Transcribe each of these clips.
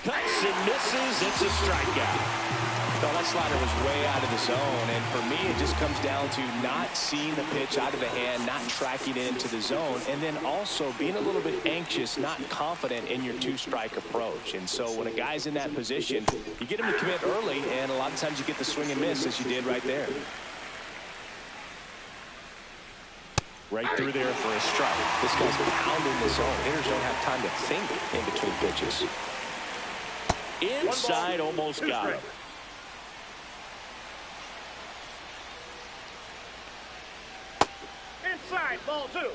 Cuts and misses. It's a strikeout. Well, that slider was way out of the zone, and for me it just comes down to not seeing the pitch out of the hand, not tracking it into the zone, and then also being a little bit anxious, not confident in your two-strike approach. And so when a guy's in that position, you get him to commit early, and a lot of times you get the swing and miss, as you did right there. Right through there for a strike. This guy's pounding the zone. Hitters don't have time to think in between pitches. Inside, almost got him. Inside, ball 2.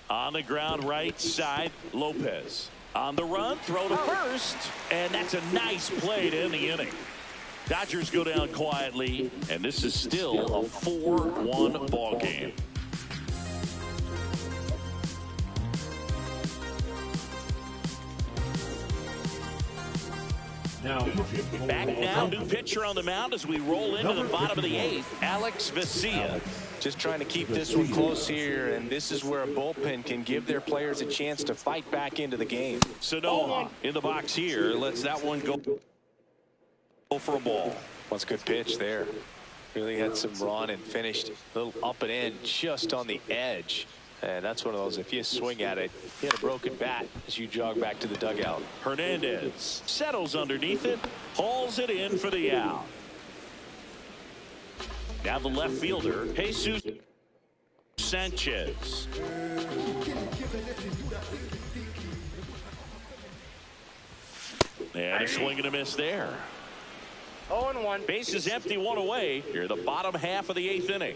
On the ground, right side, Lopez. On the run, throw to first, and that's a nice play to end the inning. Dodgers go down quietly, and this is still a 4-1 ball game. Back now, new pitcher on the mound as we roll into the bottom of the 8th, Alex Vesia. Just trying to keep this one close here, and this is where a bullpen can give their players a chance to fight back into the game. Sanoa in the box here. Lets that one go for a ball. That's a good pitch there. Really had some run and finished a little up and in just on the edge. And that's one of those, if you swing at it, you hit a broken bat as you jog back to the dugout. Hernandez settles underneath it, hauls it in for the out. Now the left fielder, Jesus Sanchez. And a swing and a miss there. 0-1. Bases empty, one away. Here, the bottom half of the 8th inning.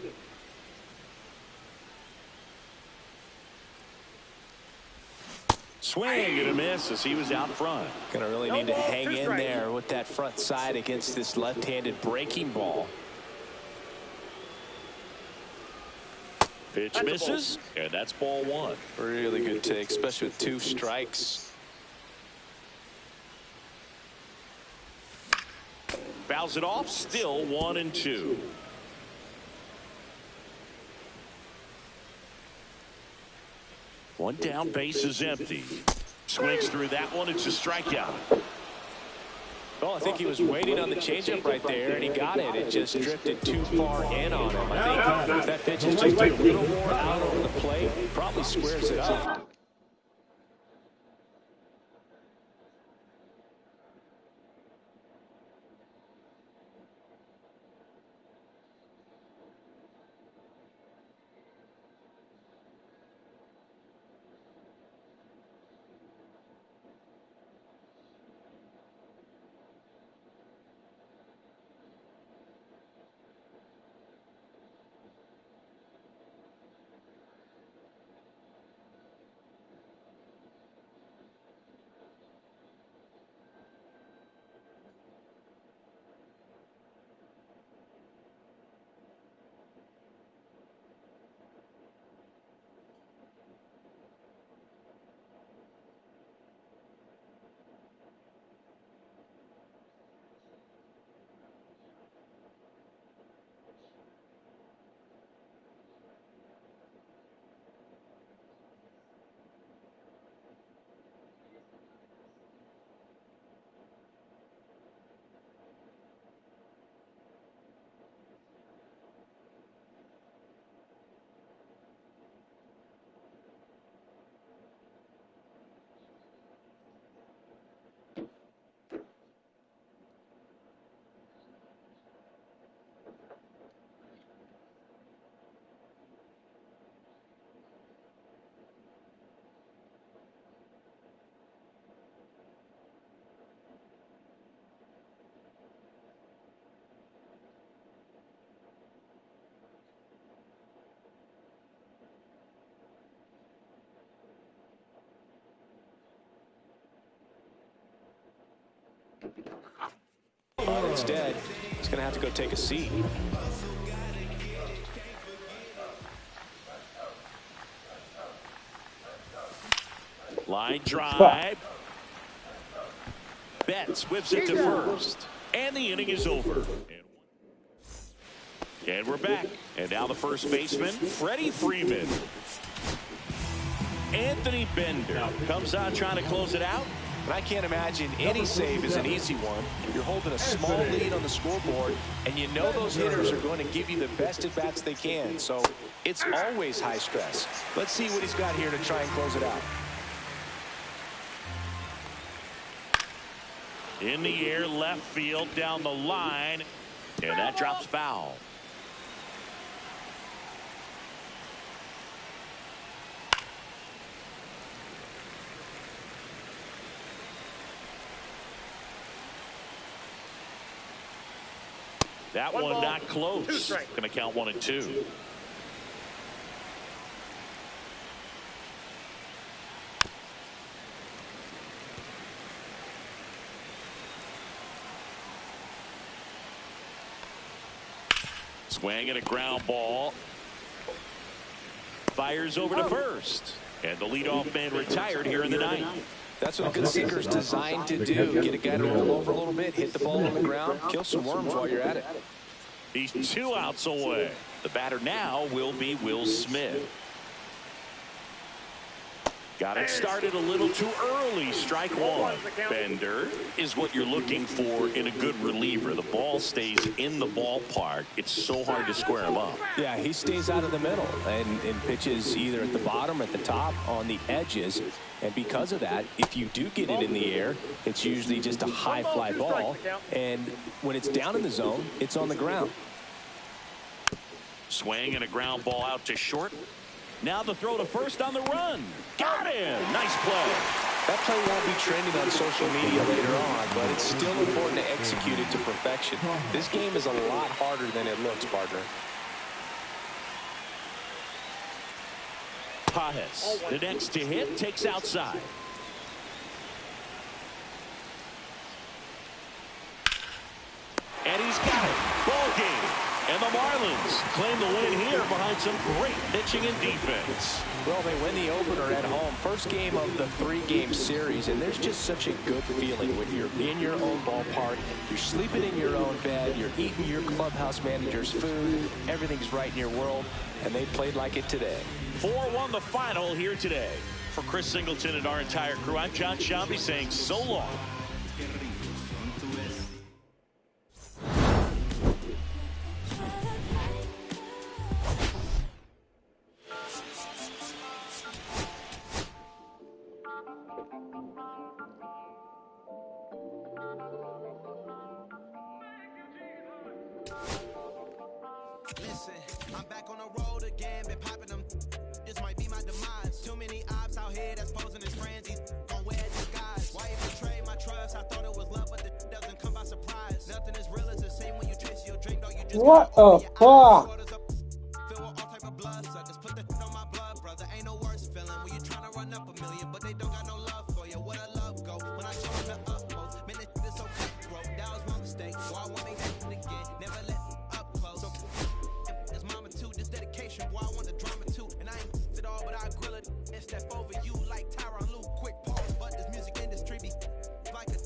Swing and a miss as he was out front. Gonna really need to hang in there with that front side against this left-handed breaking ball. Pitch misses, and that's ball 1. Really good take, especially with 2 strikes. Fouls it off, still 1-2. One down, base is empty. Swings through that one. It's a strikeout. Well, I think he was waiting on the changeup right there, and he got it. It just drifted too far in on him. I think if that pitch is just a little more out over the plate, probably squares it up. Instead, he's going to have to go take a seat. Line drive. Betts whips it to first. And the inning is over. And we're back. And now the first baseman, Freddie Freeman. Anthony Bender comes on trying to close it out. And I can't imagine any save is an easy one. You're holding a small lead on the scoreboard, and you know those hitters are going to give you the best at-bats they can. So it's always high stress. Let's see what he's got here to try and close it out. In the air, left field, down the line, and that drops foul. That one not close. Going to count 1-2. Swing and a ground ball. Fires over to first. And the leadoff man retired here in the ninth. That's what a good sinker is designed to do. Get a guy to roll over a little bit, hit the ball on the ground, kill some worms while you're at it. He's 2 outs away. The batter now will be Will Smith. Got it started a little too early. Strike one. Bender is what you're looking for in a good reliever. The ball stays in the ballpark. It's so hard to square him up. Yeah, he stays out of the middle and pitches either at the bottom or at the top on the edges. And because of that, if you do get it in the air, it's usually just a high fly ball. And when it's down in the zone, it's on the ground. Swing and a ground ball out to short. Now the throw to first on the run. Got him. Nice play. That play won't be trending on social media later on, but it's still important to execute it to perfection. This game is a lot harder than it looks, partner. Pages, the next to hit, takes outside. And he's got it. Ball game. And the Marlins claim the win here behind some great pitching and defense. Well, they win the opener at home. First game of the 3-game series, and there's just such a good feeling when you're in your own ballpark. You're sleeping in your own bed. You're eating your clubhouse manager's food. Everything's right in your world, and they played like it today. 4-1 the final here today. For Chris Singleton and our entire crew, I'm John Shambi saying so long. Listen, I'm back on the road again, been popping them. This might be my demise. Too many ops out here that's posing as friends. These gon' wear disguise. Why you betray my trust? I thought it was love, but it doesn't come by surprise. Nothing is real as the same when you chase your drink, though you just what the fuck? Fill with all type of blood suckers. Put the on my blood, brother. Ain't no worse feeling when you tryna run up a million, but they don't got no love for you. Where the love go? When I show them the utmost, man, this is so cutthroat. That was my mistake. Why I won't make that again? Never let up close. So it's mama too. This dedication, boy, I want the drama too. And I ain't it all, but I grill it and step over you like Tyron Lue. Quick pause, but this music industry be like a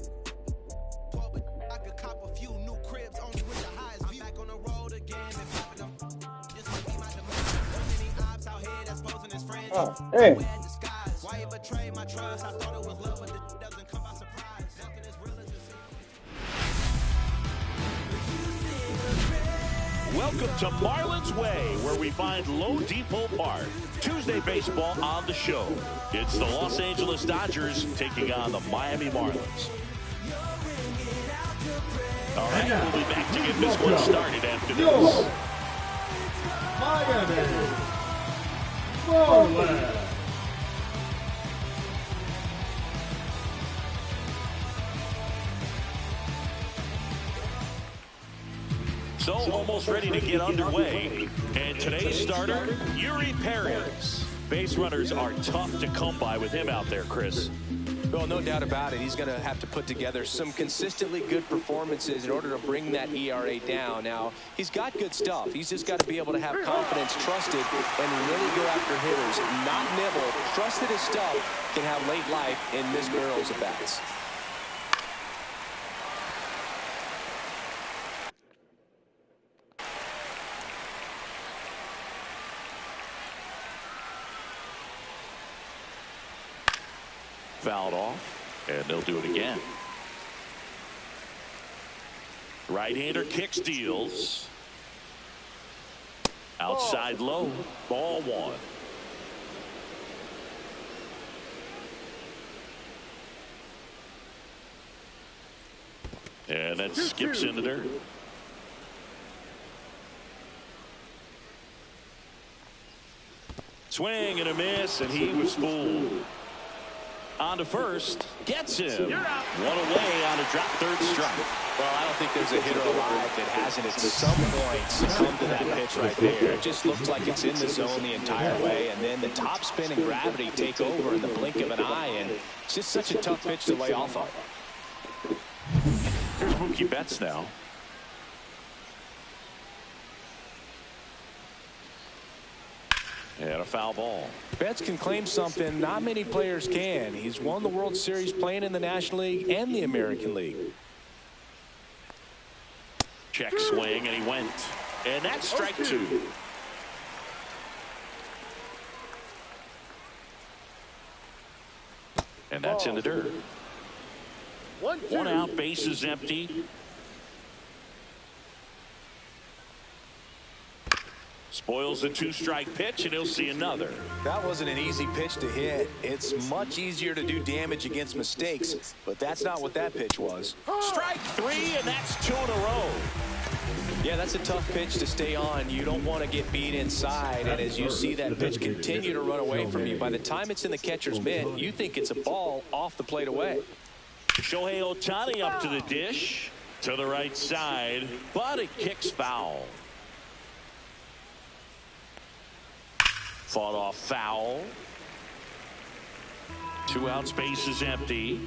12, but I could cop a few new cribs only with the highest view. I'm back on the road again, been popping them. This might be my demise. Too many ops out here that's posing as friends. Hey. Why you betray my trust? I thought it was love, but it doesn't come by surprise. Nothing is real as it seems. Welcome to Marlins Way, where we find Low Depot Park. Tuesday baseball on the show. It's the Los Angeles Dodgers taking on the Miami Marlins. All right, we'll be back to get this one started after this. Miami Marlins. So almost ready to get underway. And today's starter, Yuri Perez. Base runners are tough to come by with him out there, Chris. Well, no doubt about it. He's going to have to put together some consistently good performances in order to bring that ERA down. Now, he's got good stuff. He's just got to be able to have confidence, trust it, and really go after hitters. Not nibble. Trust that his stuff can have late life in Miss Barrels at bats. Fouled off. And they'll do it again. Right-hander kick steals. Outside low. Ball one. And that skips in the dirt. Swing and a miss, and he was fooled. On to first, gets him. One away on a drop third strike. Well, I don't think there's a hitter alive that hasn't at some point succumbed to that pitch right there. It just looks like it's in the zone the entire way, and then the top spin and gravity take over in the blink of an eye, and it's just such a tough pitch to lay off of. Here's Mookie Betts now. And a foul ball. Betts can claim something not many players can. He's won the World Series playing in the National League and the American League. Check swing, and he went. And that's strike two. And that's in the dirt. One out, base is empty. Spoils a two-strike pitch, and he'll see another. That wasn't an easy pitch to hit. It's much easier to do damage against mistakes, but that's not what that pitch was. Strike three, and that's two in a row. Yeah, that's a tough pitch to stay on. You don't want to get beat inside, and as you see that pitch continue to run away from you, by the time it's in the catcher's mitt, you think it's a ball off the plate away. Shohei Ohtani up to the dish, to the right side, but it kicks foul. Fought off foul. Two out, space is empty.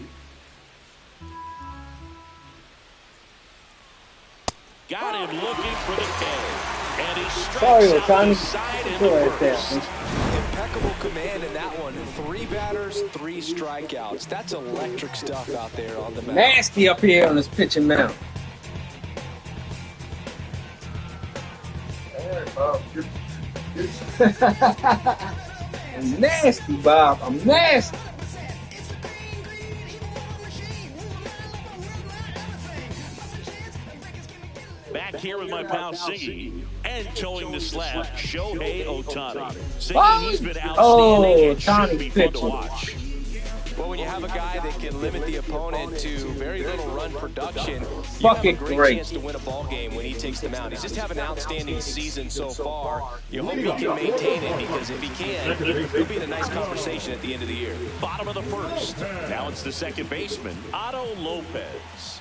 Got him looking for the K. And he strikes out the side in the first. Impeccable command in that one. 3 batters, 3 strikeouts. That's electric stuff out there on the mound. Nasty up here on this pitching mound. I'm nasty, Bob. I'm nasty. Back here with my pal Siggy, and towing the slab, Shohei Ohtani. Siggy, he's been outstanding and should be fun to watch. Well, when you have a guy that can limit the opponent to very little run production, you have a great chance to win a ball game when he takes them out. He's just having an outstanding season so far. You hope he can maintain it, because if he can, he'll be in a nice conversation at the end of the year. Bottom of the first. Now it's the second baseman, Otto Lopez.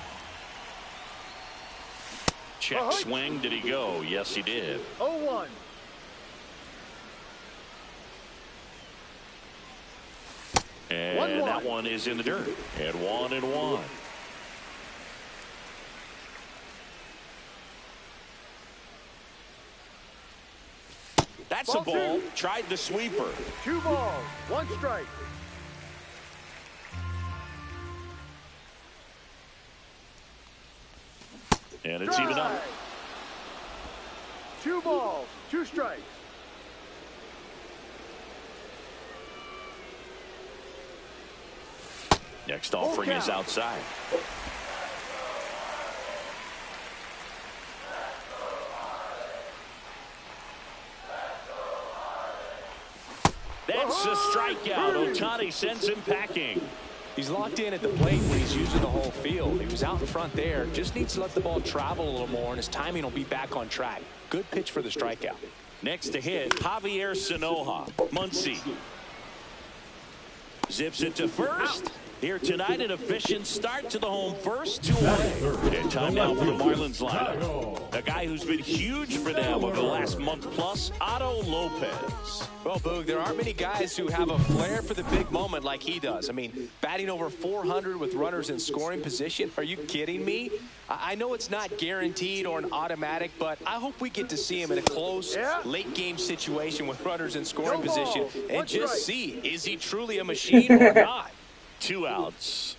Check swing. Did he go? Yes, he did. 0-1. And that one is in the dirt. And 1-1. That's a ball. Tried the sweeper. 2 balls, 1 strike. And it's even up. 2 balls, 2 strikes. Next offering is outside. That's a strikeout. Ohtani sends him packing. He's locked in at the plate when he's using the whole field. He was out in front there. Just needs to let the ball travel a little more, and his timing will be back on track. Good pitch for the strikeout. Next to hit, Javier Sanoja. Muncy zips it to first. Here tonight, an efficient start to the home first, 2 away. And time now for the Marlins lineup. A guy who's been huge for them over the last month plus, Otto Lopez. Well, Boog, there aren't many guys who have a flair for the big moment like he does. I mean, batting over 400 with runners in scoring position. Are you kidding me? I know it's not guaranteed or an automatic, but I hope we get to see him in a close, late-game situation with runners in scoring position and just see, is he truly a machine or not? 2 outs.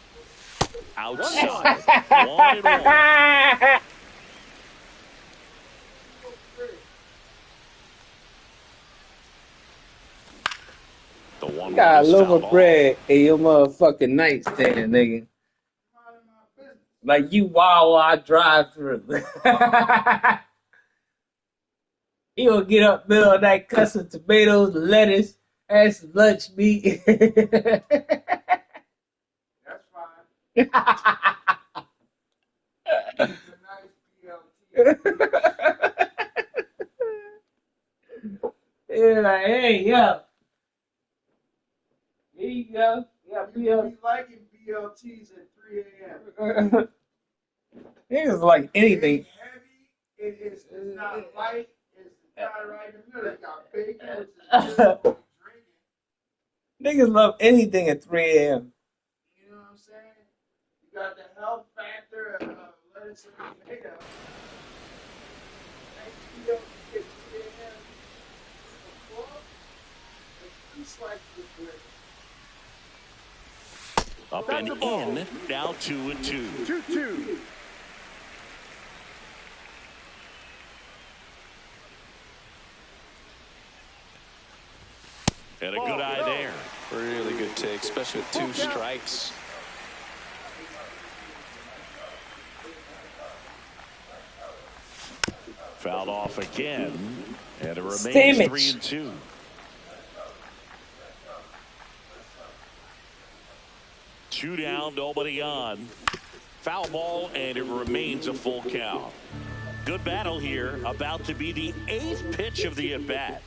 Outside. 1-1. The 1-1 got a is loaf fouled of bread in your motherfucking nightstand, nigga. Like you Wawa drive through. He gonna get up middle of that cussing tomatoes, lettuce, and some lunch meat. That's fine. Yeah, like, hey, yo. Here you go. Yeah, You be liking BLTs at 3 a.m. Niggas like anything. It ain't heavy. It's not light. It's kind of right in the middle. It got bacon, which is good for drinking. Niggas love anything at 3 a.m. You know what I'm saying? You got the health factor of lettuce and tomato. Nice BLT at 3 a.m. Before, it's 2 slices of bread. Up and in. Now 2-2. 2-2. And a good eye there. Really good take, especially with 2 strikes. Fouled off again. And it remains Stamage. 3-2. Two down, nobody on. Foul ball, and it remains a full count. Good battle here. About to be the 8th pitch of the at-bat.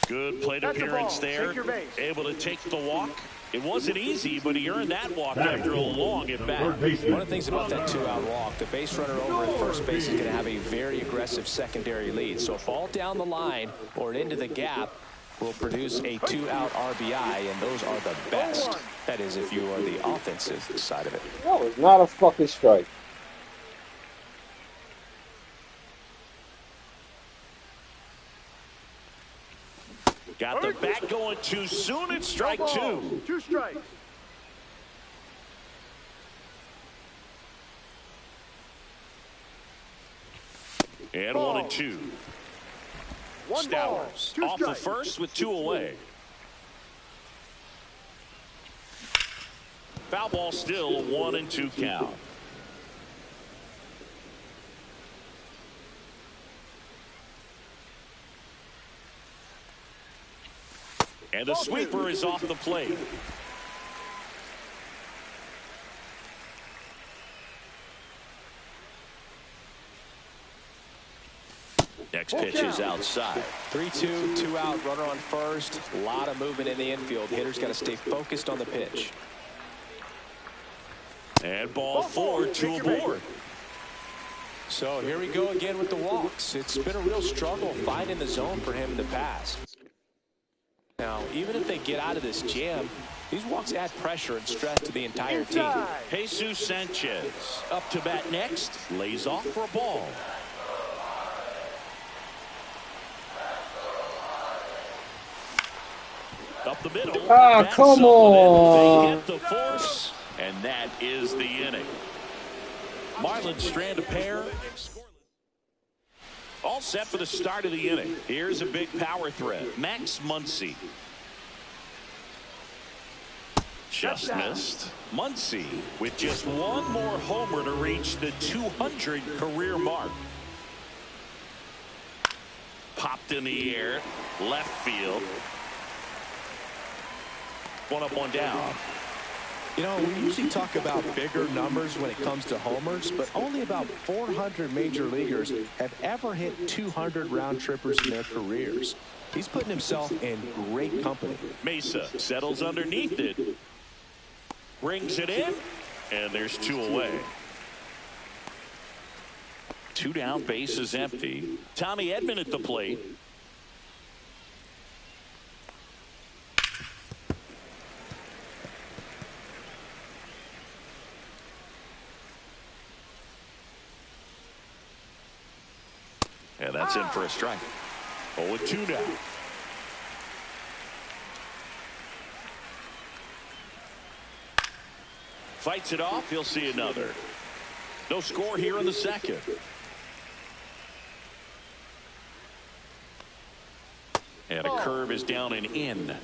Good plate appearance there. Able to take the walk. It wasn't easy, but he earned that walk after a long at-bat. One of the things about that 2-out walk, the base runner over at first base is going to have a very aggressive secondary lead. So a ball down the line or into the gap will produce a 2-out RBI, and those are the best. That is, if you are the offensive side of it. That was not a fucking strike. Got the bat going too soon. It's strike 2. 2 strikes. And 1-2. Stowers off the first with 2 away. Foul ball still, a 1-2 count. And the sweeper is off the plate. Next pitch is outside. 3-2, 2-out, runner on first. A lot of movement in the infield. Hitters got to stay focused on the pitch. And ball 4, 2 aboard. So here we go again with the walks. It's been a real struggle finding the zone for him in the past. Now, even if they get out of this jam, these walks add pressure and stress to the entire team. Jesus Sanchez up to bat next. Lays off for a ball. Up the middle. Ah, come on. They hit the force, and that is the inning. Marlins strand a pair. All set for the start of the inning. Here's a big power threat. Max Muncy. Just missed. Muncy with just one more homer to reach the 200 career mark. Popped in the air. Left field. One up, one down. You know, we usually talk about bigger numbers when it comes to homers, but only about 400 major leaguers have ever hit 200 round trippers in their careers. He's putting himself in great company. Mesa settles underneath it. Brings it in, and there's 2 away. 2 down, base is empty. Tommy Edman at the plate. And that's in for a strike. 0-2 now. Fights it off. He'll see another. No score here in the second. And a curve is down and in.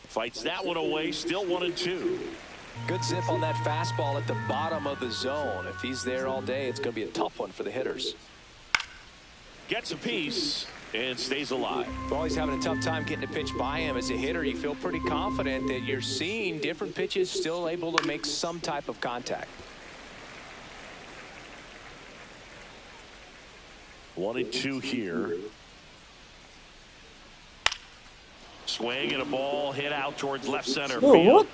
Fights that one away, still 1-2. Good zip on that fastball at the bottom of the zone. If he's there all day, it's going to be a tough one for the hitters. Gets a piece and stays alive. Always having a tough time getting a pitch by him. As a hitter, you feel pretty confident that you're seeing different pitches still able to make some type of contact. 1-2 here. Swing and a ball hit out towards left center field. What?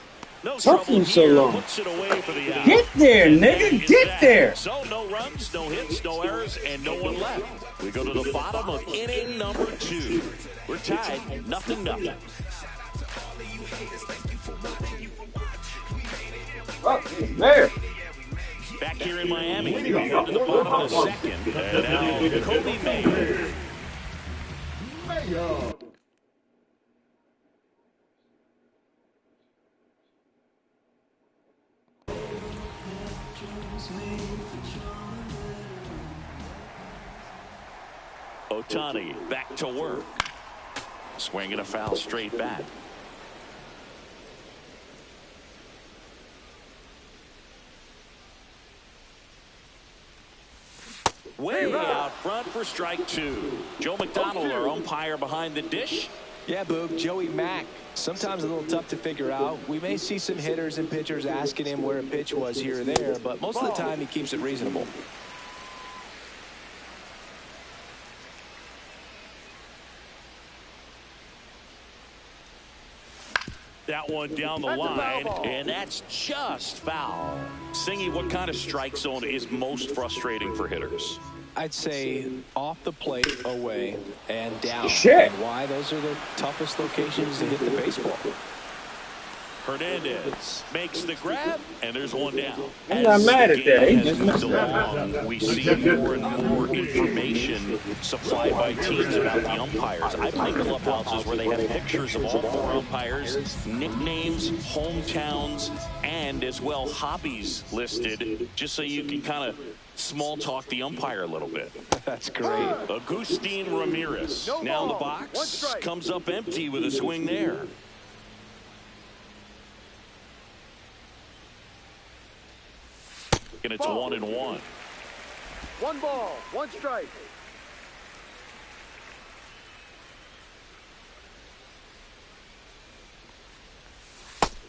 No Took trouble you so here. long. Puts it away for the out. Get there, nigga. Get there. So no runs, no hits, no errors, and no one left. We go to the bottom of inning number 2. We're tied 0-0. Oh, there. Back here in Miami, we go to the bottom of the second. And now Kobe Mayer. Ohtani back to work. Swinging a foul straight back. Way out front for strike 2. Joe McDonald, our umpire behind the dish. Yeah, Boog, Joey Mack. Sometimes a little tough to figure out. We may see some hitters and pitchers asking him where a pitch was here or there, but most of the time he keeps it reasonable. That one down the line, and that's just foul. Singy, what kind of strike zone is most frustrating for hitters? I'd say off the plate, away, and down. Shit. And why? Those are the toughest locations to hit the baseball. Hernandez makes the grab, and there's one down. I'm not mad at that. He As just the game missed moves along, we see more and more information supplied by teams about the umpires. I play clubhouses where they have pictures of all 4 umpires, nicknames, hometowns, and as well hobbies listed, just so you can kind of small talk the umpire a little bit. That's great. Agustin Ramirez now in the box, comes up empty with a swing there. And it's 1-1. 1 ball, 1 strike.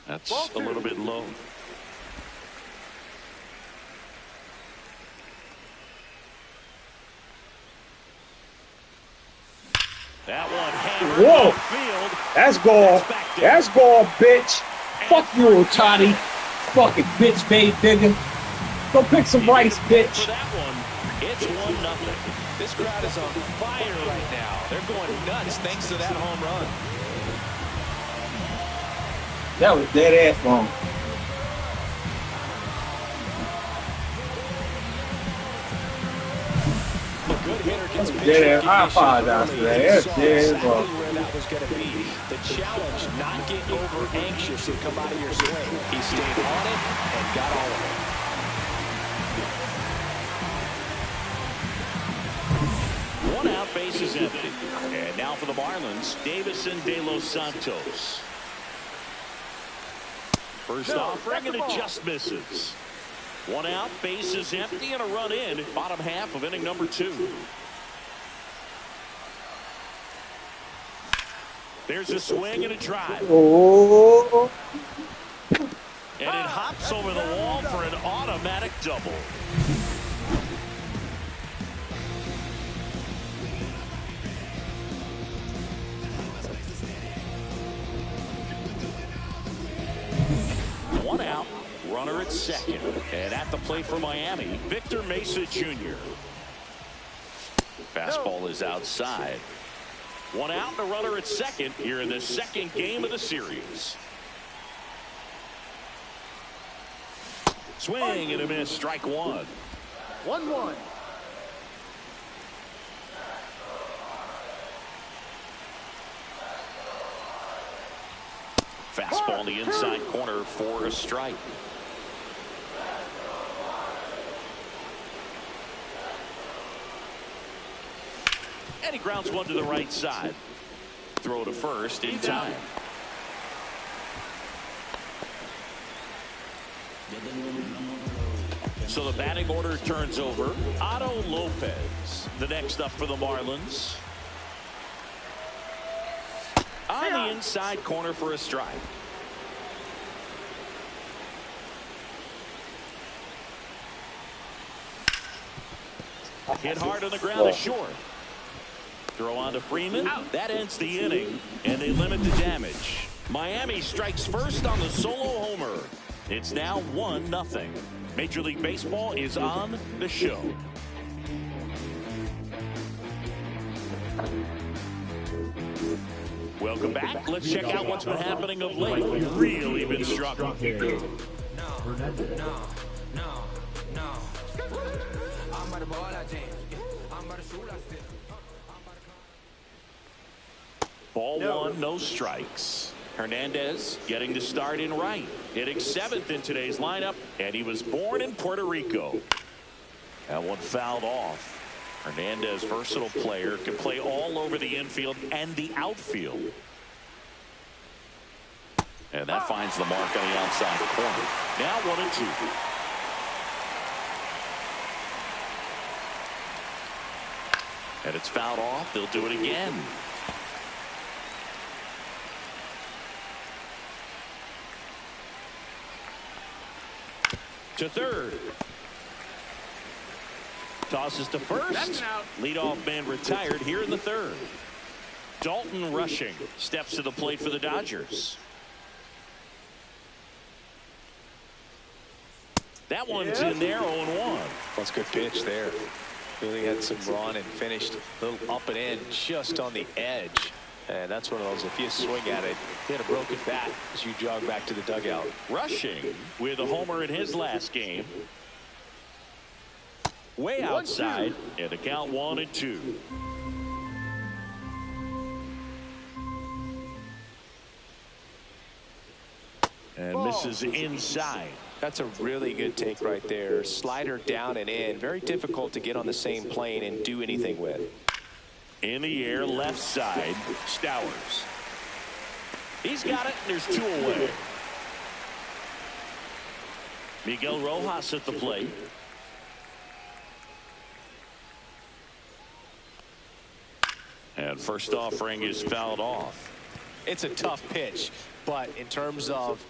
That's a little bit low. That one hammered Whoa. field. That's gone. That's gone, bitch. Fuck you, Ohtani. Fucking bitch, babe, nigga. Go pick some rice, bitch. For that one, it's 1-0. This crowd is on fire right now. They're going nuts thanks to that home run. That was dead ass wrong. A good hitter gets Dead ass. I apologize for that. That's dead ass wrong. where that was going to be. The challenge, not get over anxious to come out of your swing. He stayed on it and got all of it. One out, base is empty. And now for the Marlins, Davison de los Santos. First offering, and it just misses. 1 out, base is empty, and a run in. Bottom half of inning number 2. There's a swing and a drive. Oh. And it hops over the wall for an automatic double. One out, runner at second. And at the plate for Miami, Victor Mesa Jr. Fastball is outside. 1 out and a runner at second here in the second game of the series. Swing and a miss, strike 1. 1-1. Fastball in the inside corner for a strike. And he grounds one to the right side. Throw to first in time. So the batting order turns over. Otto Lopez, the next up for the Marlins. On the inside corner for a strike. Hit hard on the ground to short. Throw on to Freeman. That ends the inning, and they limit the damage. Miami strikes first on the solo homer. It's now 1-0. Major League Baseball is on the show. Welcome back. Let's check out what's been happening of late. We've really been struggling. Ball one, no strikes. Hernandez getting to start in right. Hitting 7th in today's lineup, and he was born in Puerto Rico. That one fouled off. Hernandez, versatile player, can play all over the infield and the outfield. And that finds the mark on the outside corner. Now 1-2. And it's fouled off. They'll do it again. To third. Tosses to first. Leadoff man retired here in the third. Dalton Rushing steps to the plate for the Dodgers. That one's in there, 0-1. That's a good pitch there. Really had some run and finished a little up and in, just on the edge. And that's one of those, if you swing at it, hit a broken bat as you jog back to the dugout. Rushing with a homer in his last game. Way outside, and the count 1-2. And misses inside. That's a really good take right there. Slider down and in. Very difficult to get on the same plane and do anything with. In the air, left side, Stowers. He's got it, and there's 2 away. Miguel Rojas at the plate. And first offering is fouled off. It's a tough pitch, but in terms of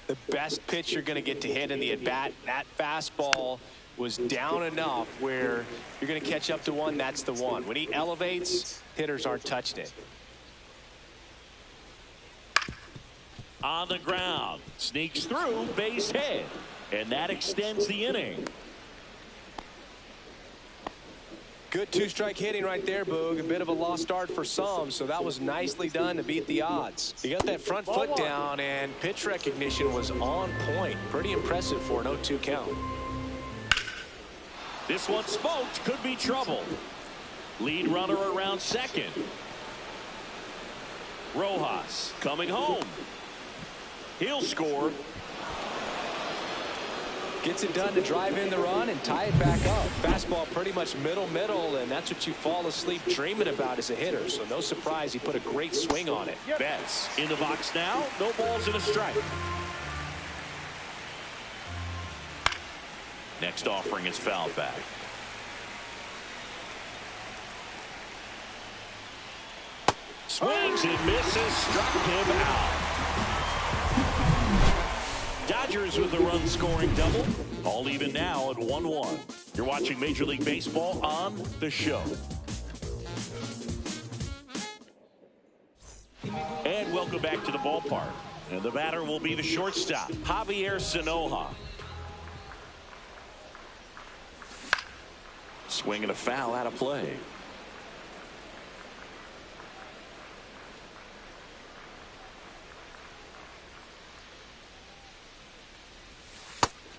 the best pitch you're going to get to hit in the at-bat, that fastball was down enough where you're going to catch up to one. That's the one. When he elevates, hitters aren't touching it. On the ground, sneaks through, base hit, and that extends the inning. Good 2-strike hitting right there, Boog. A bit of a lost start for some, so that was nicely done to beat the odds. He got that front foot down, and pitch recognition was on point. Pretty impressive for an 0-2 count. This one smoked, could be trouble. Lead runner around second. Rojas coming home. He'll score. Gets it done to drive in the run and tie it back up. Fastball pretty much middle, and that's what you fall asleep dreaming about as a hitter. So no surprise he put a great swing on it. Betts in the box now. No balls and a strike. Next offering is fouled back. Swings and misses. Struck him out. Dodgers with a run-scoring double. All even now at 1-1. You're watching Major League Baseball on the show. And welcome back to the ballpark. And the batter will be the shortstop, Javier Sanoja. Swing and a foul out of play.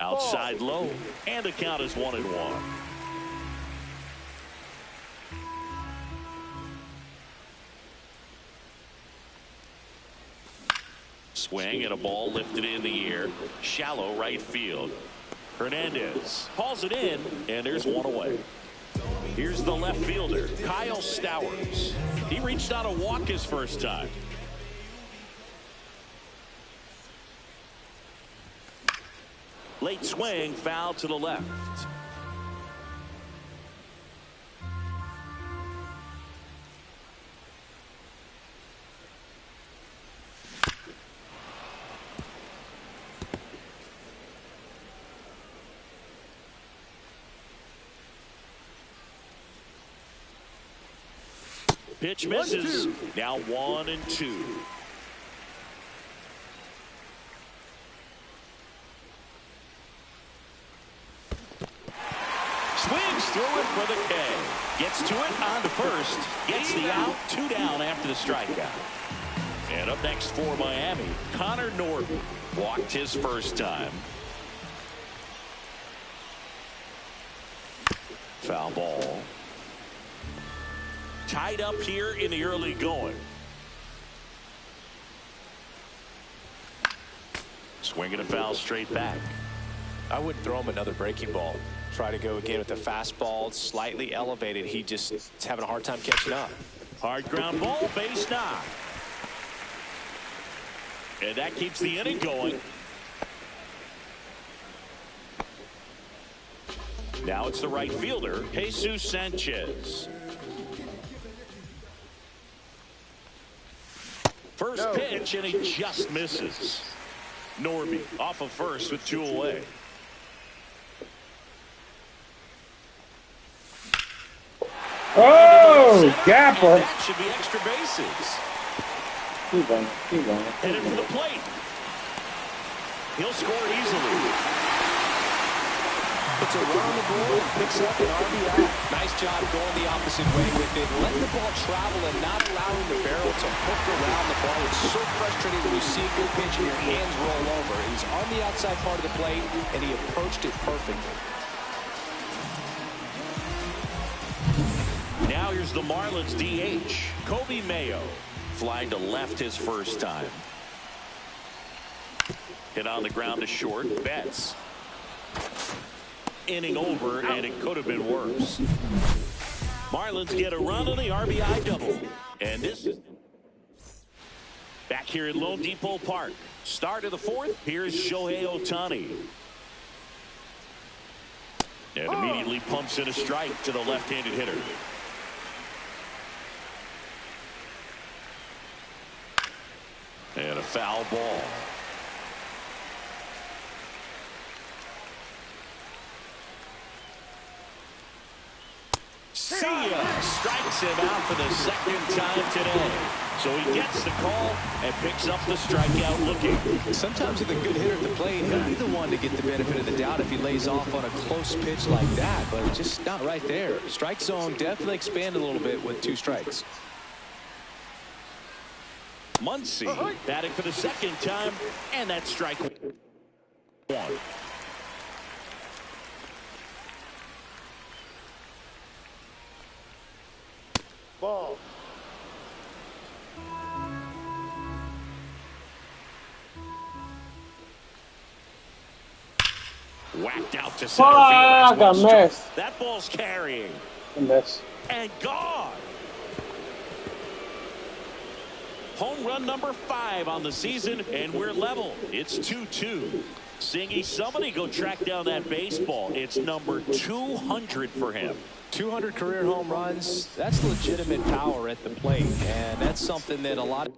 Outside low, and the count is 1-1. Swing and a ball lifted in the air. Shallow right field. Hernandez hauls it in, and there's one away. Here's the left fielder, Kyle Stowers. He reached out a walk his first time. Late swing, foul to the left. Pitch misses. Now 1-2. Swings through it for the K. Gets to it on to first. Gets the out. 2 down after the strikeout. And up next for Miami, Connor Norton. Walked his first time. Foul ball. Tied up here in the early going. Swinging a foul straight back. I wouldn't throw him another breaking ball. Try to go again with the fastball, slightly elevated. He just is having a hard time catching up. Hard ground ball, base knock. And that keeps the inning going. Now it's the right fielder, Jesus Sanchez. First pitch, and he just misses. Norby off of first with 2 away. Oh, gapper. That should be extra bases. Keep on. Headed for the plate. He'll score easily. Puts a run on the board, picks up an RBI. Nice job going the opposite way with it. Letting the ball travel and not allowing the barrel to hook around the ball. It's so frustrating when you see a good pitch and your hands roll over. He's on the outside part of the plate, and he approached it perfectly. Now here's the Marlins DH, Kobe Mayo. Flying to left his first time. Hit on the ground to short. Betts. Inning over, and it could have been worse. Marlins get a run on the RBI double. And this is back here at Lone Depot Park. Start of the 4th. Here's Shohei Ohtani. And immediately pumps in a strike to the left-handed hitter. And a foul ball. See ya. Strikes him out for the 2nd time today. So he gets the call and picks up the strikeout looking. Sometimes with a good hitter at the plate, he'll be the one to get the benefit of the doubt if he lays off on a close pitch like that, but just not right there. Strike zone definitely expanded a little bit with 2 strikes. Muncy batting for the 2nd time, and that's strike 1. Ball. Whacked out to center Fuck, I field. missed. That ball's carrying. I missed. And gone. Home run number 5 on the season, and we're level. It's 2-2. Singy, somebody go track down that baseball. It's number 200 for him. 200 career home runs, that's legitimate power at the plate, and that's something that a lot of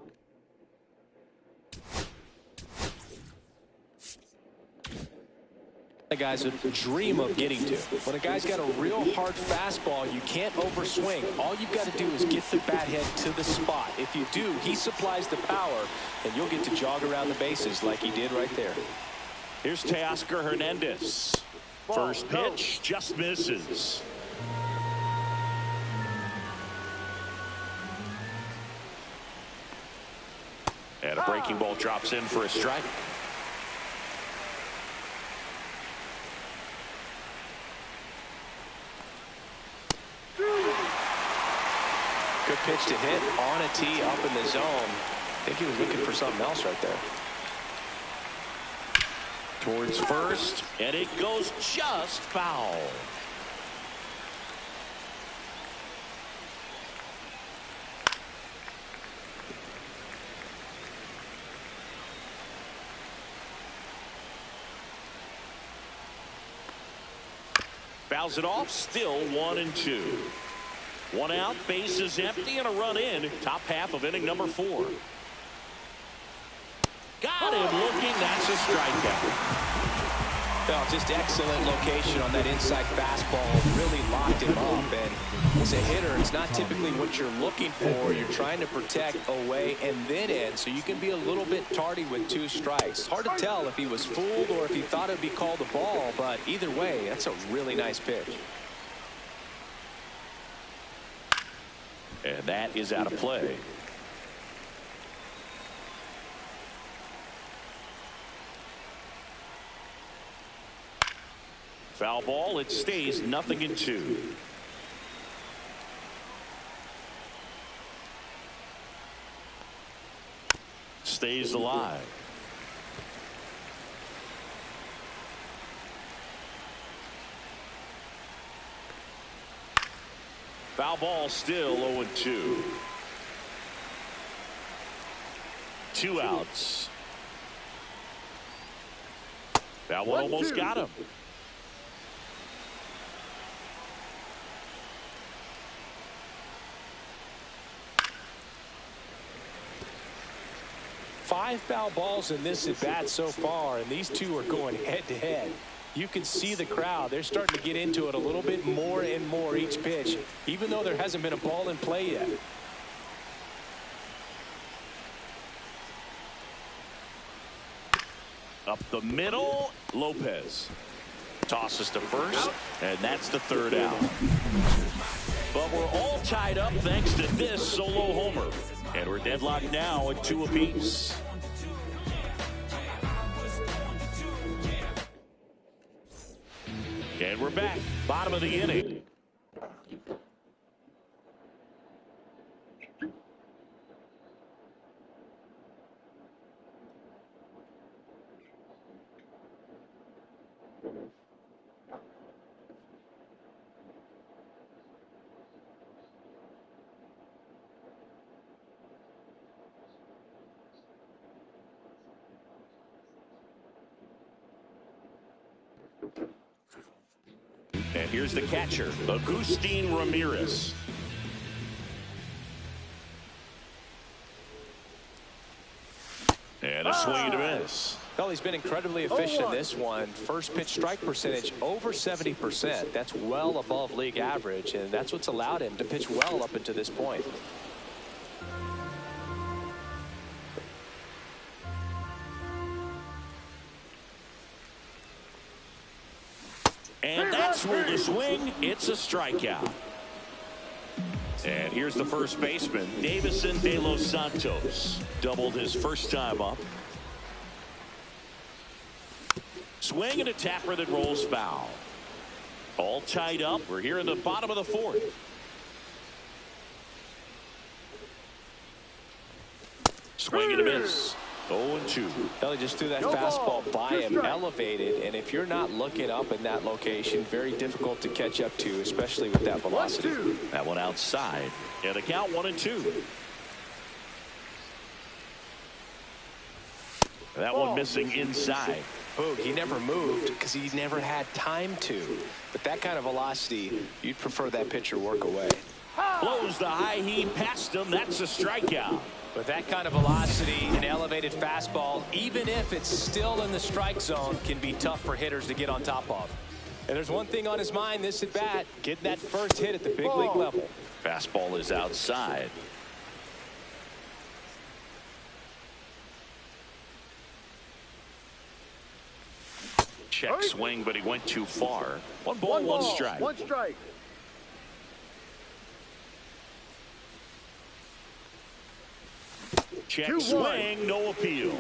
guys would dream of getting to. When a guy's got a real hard fastball, you can't overswing. All you've got to do is get the bat head to the spot. If you do, he supplies the power, and you'll get to jog around the bases like he did right there. Here's Teoscar Hernandez. First pitch just misses. And a breaking ball drops in for a strike. Good pitch to hit on a tee up in the zone. I think he was looking for something else right there. Towards first, and it goes just foul. Fouls it off, still 1-2. One out, bases empty, and a run in. Top half of inning number 4. Got him looking. That's a strikeout. Well, just excellent location on that inside fastball. Really locked him up. And as a hitter, it's not typically what you're looking for. You're trying to protect away and then in, so you can be a little bit tardy with 2 strikes. Hard to tell if he was fooled or if he thought it would be called a ball, but either way, that's a really nice pitch. And that is out of play. Foul ball. It stays 0-2. Stays alive. Foul ball, still 0-2. 2 outs. That one almost got him. Five foul balls in this at bat so far, and these two are going head to head. You can see the crowd. They're starting to get into it a little bit more and more each pitch, even though there hasn't been a ball in play yet. Up the middle, Lopez tosses to first, and that's the 3rd out. But we're all tied up thanks to this solo homer, and we're deadlocked now at 2 apiece. And we're back, bottom of the inning. And here's the catcher, Agustin Ramirez. And a swing to miss. Well, he's been incredibly efficient in this one. First pitch strike percentage over 70%. That's well above league average, and that's what's allowed him to pitch well up until this point. And that's where the swing. It's a strikeout. And here's the first baseman, Davison De Los Santos. Doubled his first time up. Swing and a tapper that rolls foul. All tied up. We're here in the bottom of the 4th. Swing and a miss. 0-2. Well, he just threw that fastball by him, elevated, and if you're not looking up in that location, very difficult to catch up to, especially with that velocity. That one outside. And the count 1-2. That one missing inside. Boog, he never moved because he never had time to. But that kind of velocity, you'd prefer that pitcher work away. Blows the high heat past him. That's a strikeout. With that kind of velocity, an elevated fastball, even if it's still in the strike zone, can be tough for hitters to get on top of. And there's one thing on his mind this at bat, getting that first hit at the big league level. Fastball is outside. Check swing, but he went too far. One ball, one strike. One strike. Check swing, no appeal.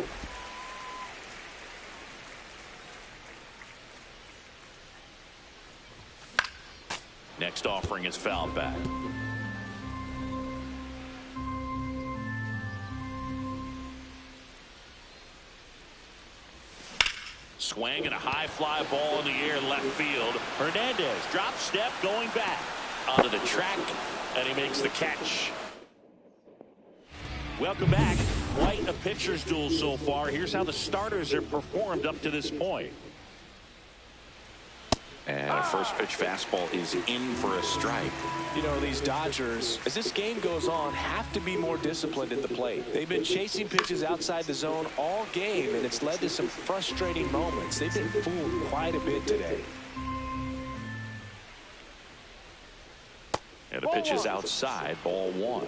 Next offering is fouled back. Swing and a high fly ball in the air left field. Hernandez drop step going back onto the track, and he makes the catch. Welcome back. Quite a pitcher's duel so far. Here's how the starters have performed up to this point. And a first pitch fastball is in for a strike. You know, these Dodgers, as this game goes on, have to be more disciplined at the plate. They've been chasing pitches outside the zone all game, and it's led to some frustrating moments. They've been fooled quite a bit today. And the pitch is outside, ball one.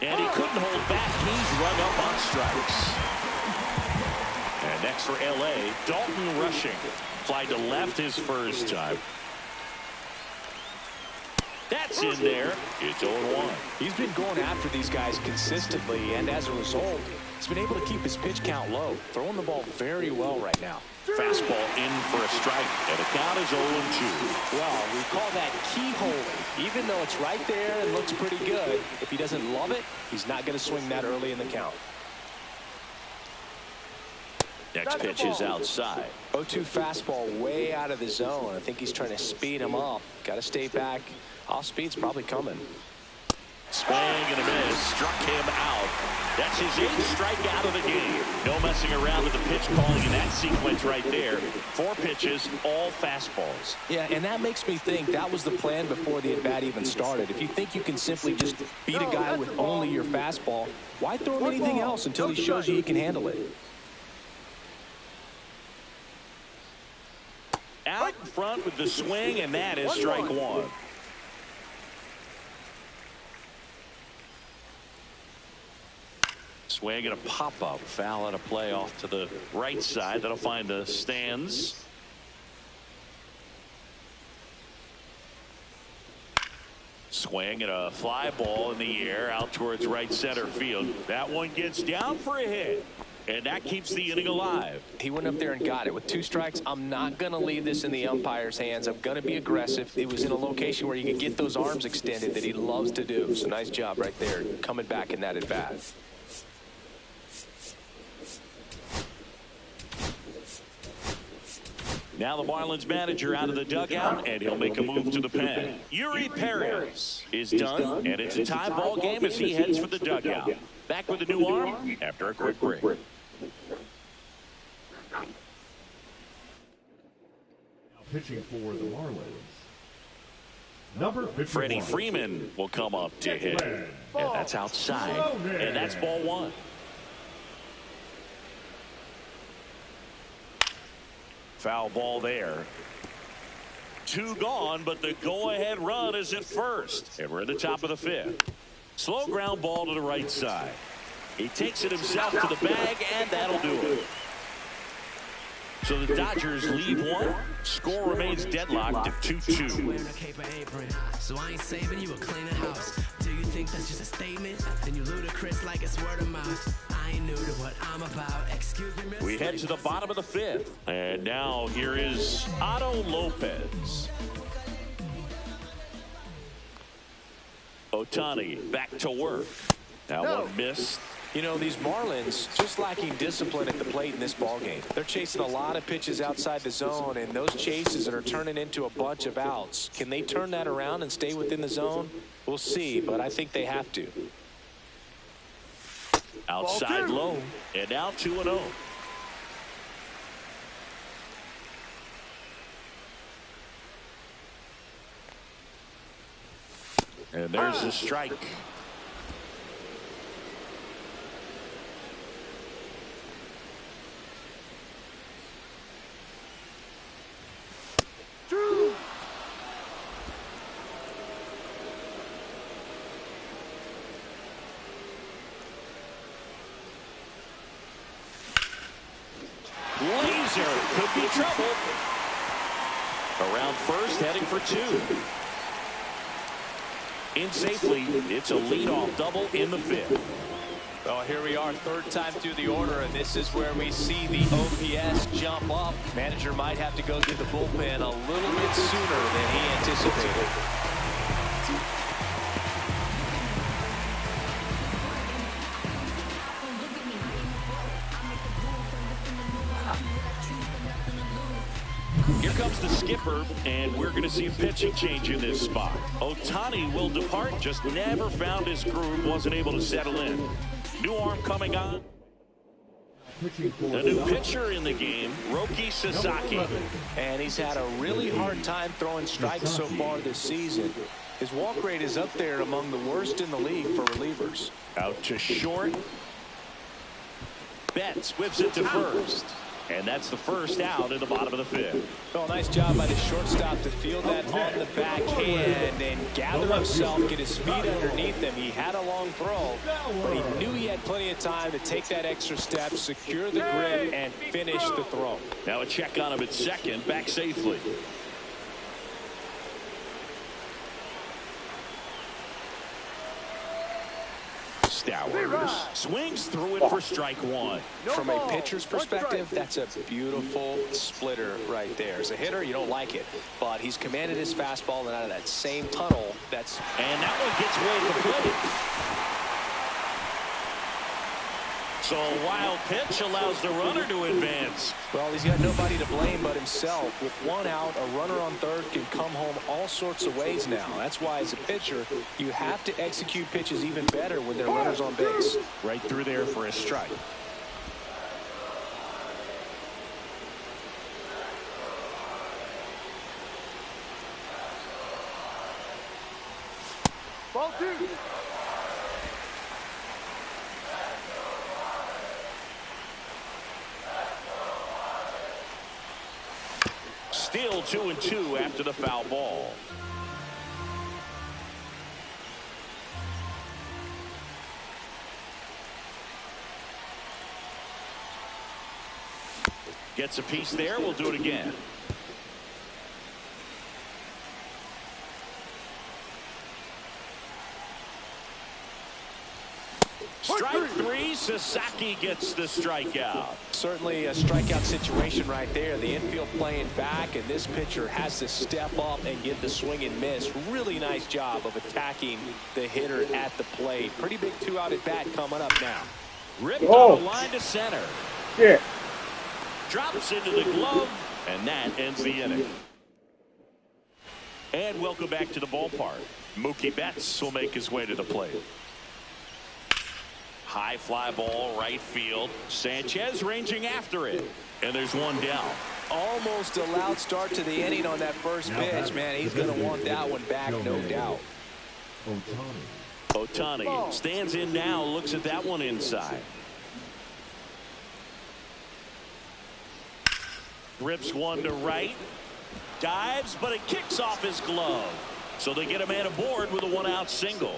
And he couldn't hold back. He's rung up on strikes. And next for L.A., Dalton rushing. Fly to left his first time. That's in there. It's 0-1. He's been going after these guys consistently, and as a result, he's been able to keep his pitch count low, throwing the ball very well right now. Fastball in for a strike, and the count is 0-2. Well, we call that keyholing. Even though it's right there and looks pretty good, if he doesn't love it, he's not going to swing that early in the count. Next pitch is outside. 0-2 fastball way out of the zone. I think he's trying to speed him up. Got to stay back. Off speed's probably coming. Swing and a miss. Struck him out. That's his 8th strikeout of the game. No messing around with the pitch calling in that sequence right there. 4 pitches, all fastballs. Yeah, and that makes me think that was the plan before the at-bat even started. If you think you can simply just beat a guy with only your fastball, why throw him anything else until he shows you he can handle it? Out in front with the swing, and that is strike one. Swing and a pop-up. Foul out of play off to the right side. That'll find the stands. Swing and a fly ball in the air out towards right center field. That one gets down for a hit. And that keeps the inning alive. He went up there and got it. With 2 strikes, I'm not going to leave this in the umpire's hands. I'm going to be aggressive. It was in a location where you can get those arms extended that he loves to do. So nice job right there, coming back in that at-bat. Now the Marlins manager out of the dugout, and he'll make a move to the pen. Yuri Perez is done, and it's a tie ball game as he heads for the dugout. Back with a new arm after a quick break. Pitching for the Marlins, number 51. Freddie Freeman will come up to hit. And that's outside. And that's ball one. Foul ball there. 2 gone, but the go-ahead run is at first. And we're at the top of the 5th. Slow ground ball to the right side. He takes it himself to the bag, and that'll do it. So the Dodgers lead one. Score remains deadlocked at 2-2. So I ain't saving you or clean the house. Do you think that's just a statement? Then you ludicrous like it's word of mouth. I ain't new to what I'm about. Excuse me, miss. We head to the bottom of the 5th. And now here is Otto Lopez. Ohtani back to work. That one missed. You know, these Marlins just lacking discipline at the plate in this ballgame. They're chasing a lot of pitches outside the zone, and those chases are turning into a bunch of outs. Can they turn that around and stay within the zone? We'll see, but I think they have to. Outside low, and now 2-0. And there's the strike. Laser could be trouble. Around first, heading for 2. In safely, it's a leadoff double in the 5th. Well, here we are, 3rd time through the order, and this is where we see the OPS jump up. Manager might have to go to the bullpen a little bit sooner than he anticipated. Here comes the skipper, and we're going to see a pitching change in this spot. Ohtani will depart, just never found his groove, wasn't able to settle in. New arm coming on. Pitching for The new pitcher in the game, Roki Sasaki. And he's had a really hard time throwing strikes so far this season. His walk rate is up there among the worst in the league for relievers. Out to short. Betts whips it to first. And that's the first out in the bottom of the fifth. Well, nice job by the shortstop to field that on the backhand and gather himself, get his feet underneath him. He had a long throw, but he knew he had plenty of time to take that extra step, secure the grip, and finish the throw. Now a check on him at second, back safely. Stowers swings through it for strike one. From a pitcher's perspective, that's a beautiful splitter right there. As a hitter, you don't like it, but he's commanded his fastball, and out of that same tunnel, and that one gets way at the plate. So a wild pitch allows the runner to advance. Well, he's got nobody to blame but himself. With one out, a runner on third can come home all sorts of ways now. That's why, as a pitcher, you have to execute pitches even better when there are runners on base. Right through there for a strike. Ball two. Still 2-2 after the foul ball. Gets a piece there. We'll do it again. Strike three. Sasaki gets the strikeout. Certainly a strikeout situation right there. The infield playing back, and this pitcher has to step up and get the swing and miss. Really nice job of attacking the hitter at the plate. Pretty big two-out at bat coming up now. Ripped on the line to center. Yeah. Drops into the glove, and that ends the inning. And welcome back to the ballpark. Mookie Betts will make his way to the plate. High fly ball, right field. Sanchez ranging after it. And there's one down. Almost a loud start to the inning on that first pitch, man. He's going to want that one back, no doubt. Ohtani stands in now, looks at that one inside. Rips one to right. Dives, but it kicks off his glove. So they get a man aboard with a one-out single.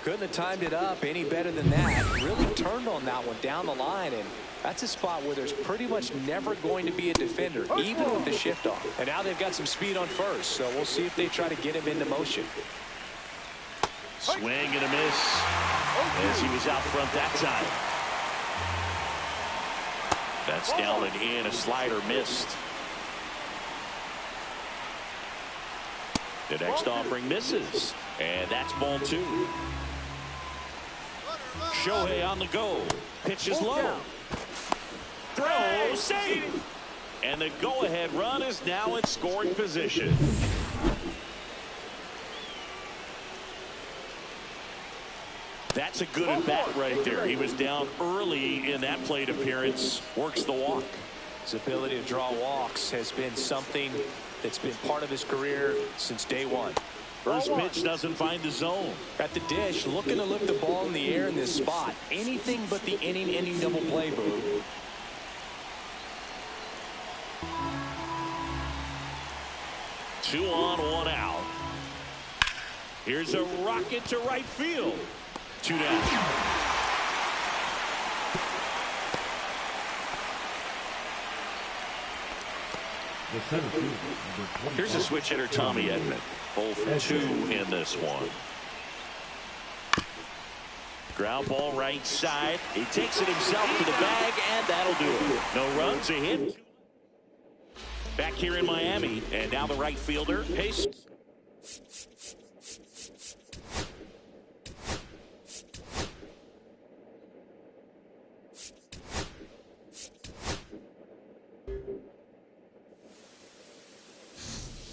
Couldn't have timed it up any better than that. Really turned on that one down the line, and that's a spot where there's pretty much never going to be a defender, even with the shift off. And now they've got some speed on first, so we'll see if they try to get him into motion. Swing and a miss as he was out front that time. That's down and in. A slider missed. The next offering misses, and that's ball two. Shohei on the go. Pitches low. Throw, save. And the go-ahead run is now in scoring position. That's a good at-bat right there. He was down early in that plate appearance. Works the walk. His ability to draw walks has been something that's been part of his career since day one. First pitch doesn't find the zone. At the dish, looking to lift the ball in the air in this spot. Anything but the inning-ending double play, Boo. Two on, one out. Here's a rocket to right field. Two down. Here's a switch hitter, Tommy Edman. 0 for 2 in this one. Ground ball right side. He takes it himself to the bag, and that'll do it. No runs, a hit. Back here in Miami, and now the right fielder, Pace.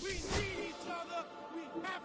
We need each other. We have